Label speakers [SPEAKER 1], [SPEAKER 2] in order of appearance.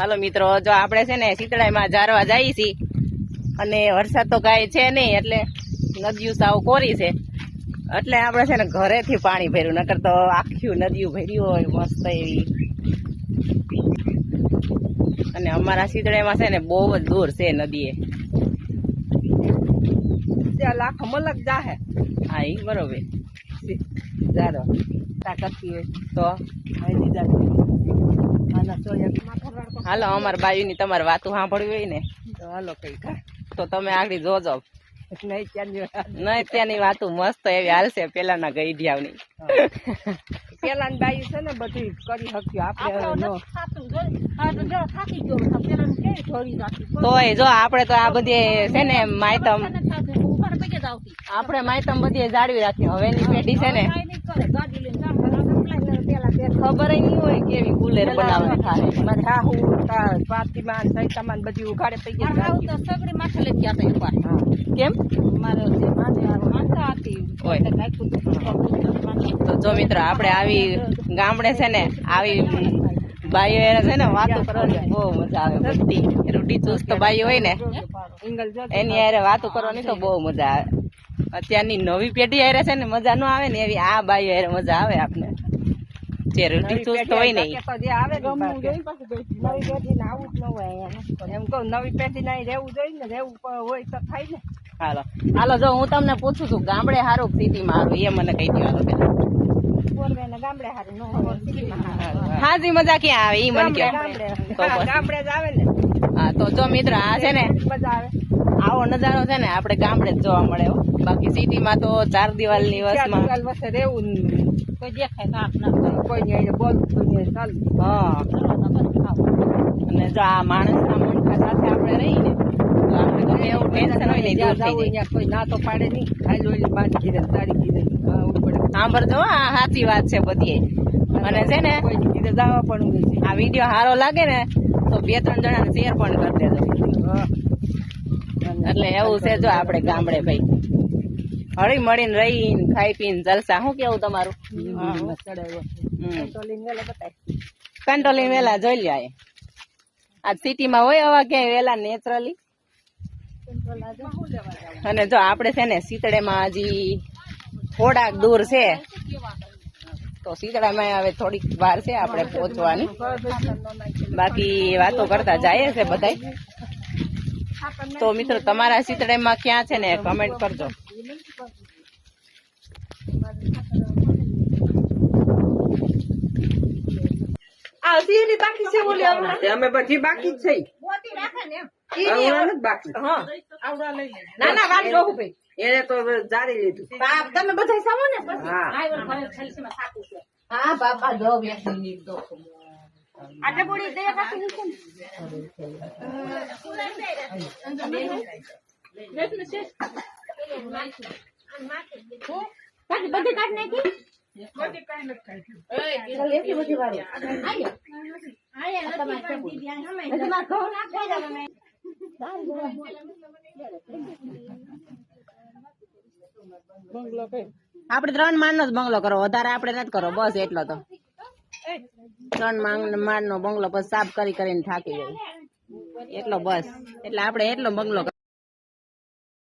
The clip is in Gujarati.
[SPEAKER 1] હાલો મિત્રો, જો આપણે છે ને શીતળાઈમાં જારવા જઈએ છીએ અને વરસાદ તો કાંઈ છે નહીં, એટલે નદીયું સાવ કોરી છે, એટલે આપણે છે ને ઘરેથી પાણી ભર્યું, નકર તો આખું નદીયું ભર્યું હોય મસ્ત એવી. અને અમારા શીતળાઈમાં છે ને બહુ જ દૂર છે નદીએ,
[SPEAKER 2] ત્યાં લાખ મલક જાહે.
[SPEAKER 1] હા એ બરોબર
[SPEAKER 2] જારો તાકતી હોય
[SPEAKER 1] તો
[SPEAKER 2] આઈ દીધા.
[SPEAKER 1] હાલો, અમારા બાયુની તમારે વાતું સાંભળવી હોય ને
[SPEAKER 2] તો હાલો કઈ
[SPEAKER 1] તો તમે આગળ જોજો.
[SPEAKER 2] નહીં ત્યાંની
[SPEAKER 1] નહીં, ત્યાંની વાતું મસ્ત એવી હાલશે પેલાના ગઈઢિયાવની.
[SPEAKER 2] પેલા બાઈ છે ને બધી કરી શક્યો
[SPEAKER 1] તોય જો આપણે તો આ બધી છે ને માયતમ, આપણે માયતમ બધી જાળવી રાખી. હવેની પેઢી છે ને ખબર નહીં હોય કેવી કુલેર બનાવવાની થાય.
[SPEAKER 2] મારે હાહુ પાતીમાન સૈતામાન બધી ઉઘાડે થઈ ગયા.
[SPEAKER 1] કેમ તો જો મિત્રો, આપણે આવી ગામડે છે ને આવી બાઈઓ એને છે ને વાતો કરવાની બહુ મજા આવે. બધી રૂઢી ચુસ્ત બાઈઓ હોય ને એની હારે વાતો કરવાની તો બહુ મજા આવે. અત્યારની નવી પેઢી હારે છે ને મજા ન આવે ને, એવી આ બાઈઓ હારે મજા આવે આપણે, જે રૂઢી ચુસ્ત હોય ને.
[SPEAKER 2] નવી પેઢી ને આવું જ ન હોય એમ કહું. નવી પેઢી ના રહેવું જોઈએ ને, રહેવું હોય તો થાય ને.
[SPEAKER 1] હાલો હાલો, જો હું તમને પૂછું છું, ગામડે સારું સિટીમાં સારું, એ મને કહી દો.
[SPEAKER 2] ગામડે સારું ન
[SPEAKER 1] હાજી મજા ક્યાં આવે ઈ મને કહો.
[SPEAKER 2] ગામડે જ આવે ને.
[SPEAKER 1] હા તો જો મિત્ર, આ છે ને
[SPEAKER 2] મજા આવે.
[SPEAKER 1] આવો નજારો છે ને આપણે ગામડે જ જોવા મળે. બાકી સિટીમાં તો ચાર દિવાલની વસમાં
[SPEAKER 2] રહેવું કોઈ દેખાય કોઈ બોલતું ચાલુ.
[SPEAKER 1] હા, અને જો આ માણસના મનખા સાથે આપણે રહીને તો આપણે ગમે એવું ટેન્શન હોય ને દૂર થઈ જાય.
[SPEAKER 2] કોઈ ના તો પાડે નહીં. ખાઈ લોહી પાંચ કીધે તારી કીધે
[SPEAKER 1] સાંભળજો, આ સાચી વાત છે બધી. અને છે ને
[SPEAKER 2] કોઈ કીધે જવા પણ
[SPEAKER 1] આ વિડીયો સારો લાગે ને તો 2-3 જણાને શેર પણ કરી દેજો. એટલે એવું છે જો આપણે ગામડે ભાઈ હળી મળીને રહીને ખાઈ પીને જલસા. શું કેવું તમારું? કંટ્રોલિંગ વેલા જોઈ લ્યો. આ સિટીમાં હોય હવા ક્યાંય વેલા નેચરલી. અને જો આપણે છે ને શીતળેમાં હજી થોડાક દૂર છે, તો શીતળામાં હવે થોડીક વાર છે આપણે પહોંચવાની. બાકી વાતો કરતા જાય છે બધાય. તો મિત્રો, તમારા શીતળામાં ક્યાં છે ને કમેન્ટ કરજો.
[SPEAKER 2] અમે બધી બાકી જ છે. બાકી ના ના વાત જોવું ભાઈ. એને તો જારી લીધું. તમે બધા સામો ને.
[SPEAKER 1] હા બાપા, જો
[SPEAKER 2] આટલે બોડી દે કાકી બધી કાઢ નાખી. બધી કાઈ નથી કાઢી. એટલી બધી વાળી
[SPEAKER 1] આપડે 3 માળનો જ બંગલો કરો, વધારે આપડે નથી કરો. બસ એટલો તો 3 માળનો બંગલો, બસ સાફ કરીને થાકી જાય એટલો બસ. એટલે આપડે એટલો બંગલો